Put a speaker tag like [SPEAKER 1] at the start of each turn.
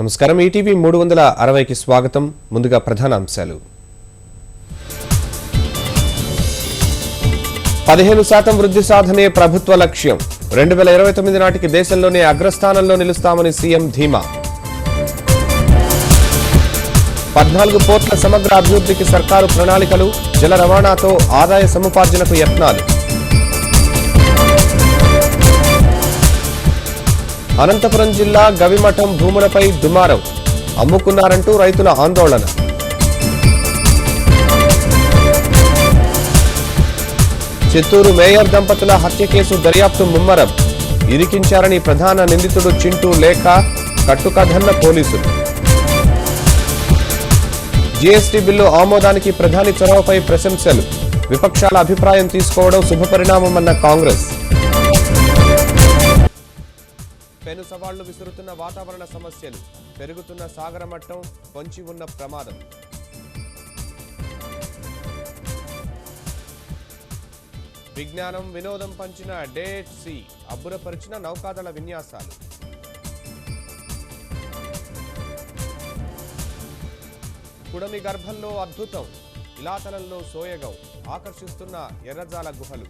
[SPEAKER 1] నమస్కారం ఈటీవీ 360కి స్వాగతం. ముందుగా ప్రధాన అంశాలు. 15% వృద్ధి సాధనే ప్రభుత్వ లక్ష్యం. 2029 నాటికి దేశంలోనే అగ్రస్థానంలో నిలుస్తామని సీఎం ధీమా. 14 పోర్టుల సమగ్ర అభివృద్ధికి సర్కారు ప్రణాళికలు. జల రవాణాతో ఆదాయ సముపార్జనకు యత్నాలు. అనంతపురం జిల్లా గవిమఠం భూములపై దుమారం. అమ్ముకున్నారంటూ రైతుల ఆందోళన. చిత్తూరు మేయర్ దంపతుల హత్య కేసు దర్యాప్తు ముమ్మరం. ఇరికించారని ప్రధాన నిందితుడు చింటూ లేఖ కట్టుకథన్న పోలీసులు. జీఎస్టీ బిల్లు ఆమోదానికి ప్రధాని చొరవపై ప్రశంసలు. విపక్షాల అభిప్రాయం తీసుకోవడం శుభపరిణామమన్న కాంగ్రెస్. పెను సవాళ్లు విసురుతున్న వాతావరణ సమస్యలు. పెరుగుతున్న సాగర మట్టం, పొంచి ఉన్న ప్రమాదం. విజ్ఞానం వినోదం పంచిన డేట్ సి. అబ్బురపరిచిన నౌకాదళ విన్యాసాలు. కుడమి గర్భంలో అద్భుతం. ఇలాతలంలో సోయగం. ఆకర్షిస్తున్న ఎర్రజాల గుహలు.